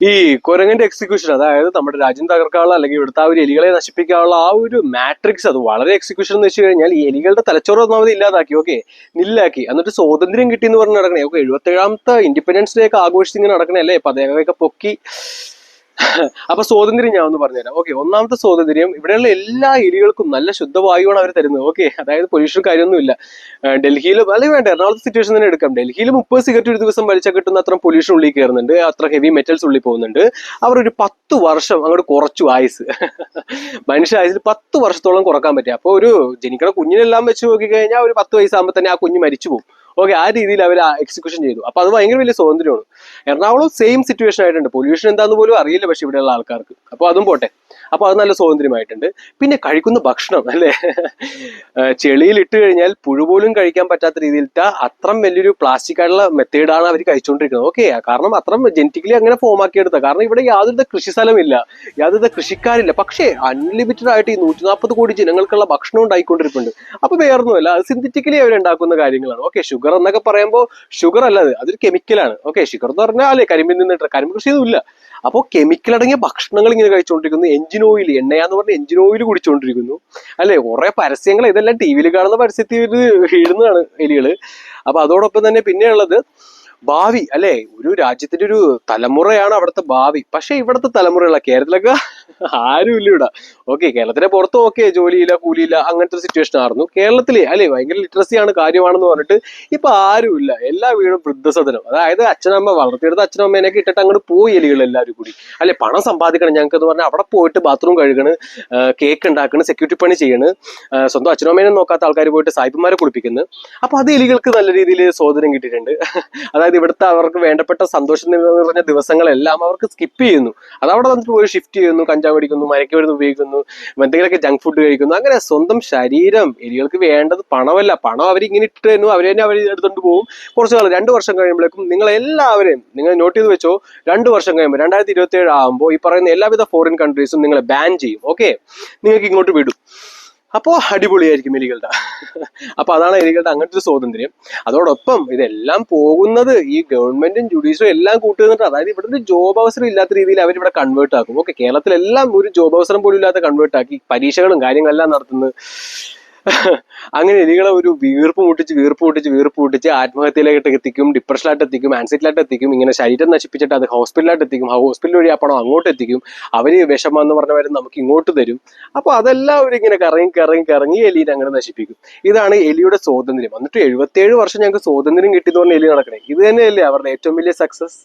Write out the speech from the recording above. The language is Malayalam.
ഈ കുരങ്ങന്റെ എക്സിക്യൂഷൻ, അതായത് നമ്മുടെ രാജ്യം തകർക്കാനുള്ള അല്ലെങ്കിൽ ഇവിടുത്തെ ആ ഒരു എലികളെ നശിപ്പിക്കാനുള്ള ആ ഒരു മാട്രിക്സ്, അത് വളരെ എക്സിക്യൂഷൻ എന്ന് വെച്ച് കഴിഞ്ഞാൽ ഈ എലികളുടെ തലച്ചോറ് ഒന്നാമത് ഇല്ലാതാക്കി. ഓക്കെ, നില്ലാക്കി. എന്നിട്ട് സ്വാതന്ത്ര്യം കിട്ടി എന്ന് പറഞ്ഞ് നടക്കണേ. ഓക്കെ, 77ാമത്തെ ഇൻഡിപെൻഡൻസ് ഡേ ഒക്കെ ആഘോഷിച്ച് ഇങ്ങനെ നടക്കണേ അല്ലേ, പതാകയൊക്കെ പൊക്കി. അപ്പൊ സ്വാതന്ത്ര്യം ഞാൻ ഒന്ന് പറഞ്ഞുതരാം. ഓക്കെ, ഒന്നാമത്തെ സ്വാതന്ത്ര്യം, ഇവിടെയുള്ള എല്ലാ എലികൾക്കും നല്ല ശുദ്ധവായുവാണ് അവർ തരുന്നത്. ഓക്കെ, അതായത് പൊല്യൂഷൻ കാര്യമൊന്നുമില്ല. ഡൽഹിയിലും അല്ലെങ്കിൽ വേണ്ട എറണാകുളത്തെ സിറ്റുവേഷൻ തന്നെ എടുക്കാം. ഡൽഹിയിൽ 30 സിഗരറ്റ് ഒരു ദിവസം വലിച്ച കിട്ടുന്ന അത്ര പൊല്യൂഷൻ ഉള്ളിൽ കയറുന്നുണ്ട്, അത്ര ഹെവി മെറ്റൽസ് ഉള്ളിൽ പോകുന്നുണ്ട്. അവർ ഒരു 10 വർഷം അങ്ങോട്ട് കുറച്ചു ആയുസ്. മനുഷ്യ ആയുസിൽ 10 വർഷത്തോളം കുറക്കാൻ പറ്റുക. അപ്പോൾ ഒരു ജനിക്കണ കുഞ്ഞിനെല്ലാം വെച്ച് നോക്കി കഴിഞ്ഞാൽ ഒരു 10 വയസ്സാകുമ്പോൾ തന്നെ ആ കുഞ്ഞ് മരിച്ചു പോകും. ഓക്കെ, ആ രീതിയിൽ അവർ എക്സിക്യൂഷൻ ചെയ്തു. അപ്പൊ അത് ഭയങ്കര വലിയ സ്വാതന്ത്ര്യമാണ്. എറണാകുളം സെയിം സിറ്റുവേഷൻ ആയിട്ടുണ്ട്. പൊല്യൂഷൻ എന്താന്ന് പോലും അറിയില്ല പക്ഷെ ഇവിടെയുള്ള ആൾക്കാർക്ക്. അപ്പൊ അതും പോട്ടെ, അപ്പൊ അത് നല്ല സ്വാതന്ത്ര്യമായിട്ടുണ്ട്. പിന്നെ കഴിക്കുന്ന ഭക്ഷണം അല്ലേ, ചെളിയിൽ ഇട്ട് കഴിഞ്ഞാൽ പുഴു പോലും കഴിക്കാൻ പറ്റാത്ത രീതിയിലത്തെ അത്രം വലിയൊരു പ്ലാസ്റ്റിക് ആയിട്ടുള്ള മെത്തേഡാണ് അവർ കഴിച്ചുകൊണ്ടിരിക്കുന്നത്. ഓക്കെ, കാരണം അത്രം ജനറ്റിക്കലി അങ്ങനെ ഫോം ആക്കിയെടുത്ത. കാരണം ഇവിടെ യാതൊരു കൃഷി സ്ഥലമില്ല, യാതൊരു കൃഷിക്കാരില്ല. പക്ഷേ അൺലിമിറ്റഡ് ആയിട്ട് ഈ 140 കോടി ജനങ്ങൾക്കുള്ള ഭക്ഷണം ഉണ്ടായിക്കൊണ്ടിരിപ്പുണ്ട്. അപ്പൊ വേറൊന്നുമല്ല, അത് സിന്തറ്റിക്കലി അവരുണ്ടാക്കുന്ന കാര്യങ്ങളാണ്. ഓക്കെ, ഷുഗർ എന്നൊക്കെ പറയുമ്പോൾ ഷുഗർ അല്ല, അതൊരു കെമിക്കലാണ്. ഓക്കെ, ഷുഗർ എന്ന് പറഞ്ഞാൽ അല്ലെ കരിമ്പിൽ നിന്നിട്ട്, കരിമ്പ് കൃഷിയൊന്നും ഇല്ല. അപ്പോൾ കെമിക്കൽ അടങ്ങിയ ഭക്ഷണങ്ങൾ ഇങ്ങനെ കഴിച്ചുകൊണ്ടിരിക്കുന്നു. എഞ്ചിൻ ഓയിൽ, എണ്ണയാന്ന് പറഞ്ഞ എഞ്ചിൻ ഓയിൽ കുടിച്ചുകൊണ്ടിരിക്കുന്നു അല്ലെ. കുറെ പരസ്യങ്ങൾ, ഇതെല്ലാം ടി വിയിൽ കാണുന്ന പരസ്യത്തിൽ വീഴുന്നതാണ് എലികള്. അപ്പൊ അതോടൊപ്പം തന്നെ പിന്നെയുള്ളത് ഭാവി അല്ലെ, ഒരു രാജ്യത്തിന്റെ ഒരു തലമുറയാണ് അവിടുത്തെ ഭാവി. പക്ഷെ ഇവിടുത്തെ തലമുറയുള്ള കേരളത്തിലൊക്കെ ആരുമില്ല ഇവിടെ. ഓക്കെ, കേരളത്തിലെ പുറത്തും ഓക്കെ ജോലിയില്ല, കൂലിയില്ല, അങ്ങനത്തെ ഒരു സിറ്റുവേഷൻ ആയിരുന്നു. കേരളത്തിലെ അല്ലെ ഭയങ്കര ലിറ്ററസിയാണ്, കാര്യമാണെന്ന് പറഞ്ഞിട്ട് ഇപ്പൊ ആരുമില്ല. എല്ലാ വീടും വൃദ്ധസദനം. അതായത് അച്ഛനമ്മ വളർത്തിയെടുത്ത അച്ഛനമ്മേനൊക്കെ ഇട്ടിട്ട് അങ്ങോട്ട് പോയി എലികൾ എല്ലാവരും കൂടി. അല്ലെ, പണം സമ്പാദിക്കണം ഞങ്ങൾക്ക് എന്ന് പറഞ്ഞാൽ അവിടെ പോയിട്ട് ബാത്റൂം കഴുകണ്, കേക്ക് ഉണ്ടാക്കണ്, സെക്യൂരിറ്റി പണി ചെയ്യണ്, സ്വന്തം അച്ഛനമ്മേനെ നോക്കാത്ത ആൾക്കാർ പോയിട്ട് സായിപ്പന്മാരെ കുളിപ്പിക്കുന്നു. അപ്പൊ അത് എലികൾക്ക് നല്ല രീതിയിൽ സ്വാതന്ത്ര്യം കിട്ടിയിട്ടുണ്ട്. അതായത് ഇവിടുത്തെ അവർക്ക് വേണ്ടപ്പെട്ട സന്തോഷം നിറഞ്ഞ ദിവസങ്ങളെല്ലാം അവർക്ക് സ്കിപ്പ് ചെയ്യുന്നു. അത് അവിടെ വന്നിട്ട് പോയി ഷിഫ്റ്റ് ചെയ്യുന്നു, കഞ്ചാവ് അടിക്കുന്നു, മയക്കുമരുന്ന് ഉപയോഗിക്കുന്നു, എന്തെങ്കിലുമൊക്കെ ജങ്ക് ഫുഡ് കഴിക്കുന്നു. അങ്ങനെ സ്വന്തം ശരീരം, എലികൾക്ക് വേണ്ടത് പണമല്ല. പണം അവരിങ്ങനെ ഇട്ടിട്ട് തരുന്നു, അവർ തന്നെ അവർ എടുത്തുകൊണ്ട് പോകും. കുറച്ച് നാൾ 2 വർഷം കഴിയുമ്പോഴേക്കും നിങ്ങൾ എല്ലാവരെയും, നിങ്ങൾ നോട്ട് ചെയ്ത് വെച്ചോ, 2 വർഷം കഴിയുമ്പോൾ 2027 ആകുമ്പോൾ ഈ പറയുന്ന എല്ലാവിധ ഫോറിൻ കൺട്രീസും നിങ്ങളെ ബാൻ ചെയ്യും. ഓക്കെ, നിങ്ങൾക്ക് ഇങ്ങോട്ട് വിടും. അപ്പോൾ അടിപൊളിയായിരിക്കും എലികളുടെ. അപ്പൊ അതാണ് എലികളുടെ അങ്ങനത്തെ ഒരു സ്വാതന്ത്ര്യം. അതോടൊപ്പം ഇതെല്ലാം പോകുന്നത് ഈ ഗവൺമെന്റും ജുഡീഷ്യറും എല്ലാം കൂട്ടുന്നിട്ട്, അതായത് ഇവിടുത്തെ ജോബ് അവസരം ഇല്ലാത്ത രീതിയിൽ അവരിവിടെ കൺവേർട്ട് ആക്കും. ഓക്കെ, കേരളത്തിലെല്ലാം ഒരു ജോബ് അവസരം പോലും ഇല്ലാത്ത കൺവേർട്ട് ആക്കി, പരീക്ഷകളും കാര്യങ്ങളെല്ലാം നടത്തുന്നത്. അങ്ങനെ എലികളെ ഒരു വീർപ്പ് മുട്ടിച്ച് ആത്മഹത്യയിലേക്ക് എത്തിക്കും, ഡിപ്രഷനിലായിട്ട് എത്തിക്കും, ആൻസൈറ്റിയിലായിട്ട് എത്തിക്കും. ഇങ്ങനെ ശരീരം നശിപ്പിച്ചിട്ട് അത് ഹോസ്പിറ്റലിലായിട്ട് എത്തിക്കും. ഹോസ്പിറ്റൽ വഴി ആ പണം അങ്ങോട്ട് എത്തിക്കും. അവര് വിഷമം എന്ന് പറഞ്ഞവരും നമുക്ക് ഇങ്ങോട്ട് തരും. അപ്പൊ അതെല്ലാം അവരിങ്ങനെ കറങ്ങി എലീനെ അങ്ങനെ നശിപ്പിക്കും. ഇതാണ് എലിയുടെ സ്വാതന്ത്ര്യം. എന്നിട്ട് 77 വർഷം ഞങ്ങൾക്ക് സ്വാതന്ത്ര്യം കിട്ടിയെന്ന് പറഞ്ഞ എലി നടക്കണേ. ഇത് തന്നെയല്ലേ അവരുടെ ഏറ്റവും വലിയ സക്സസ്.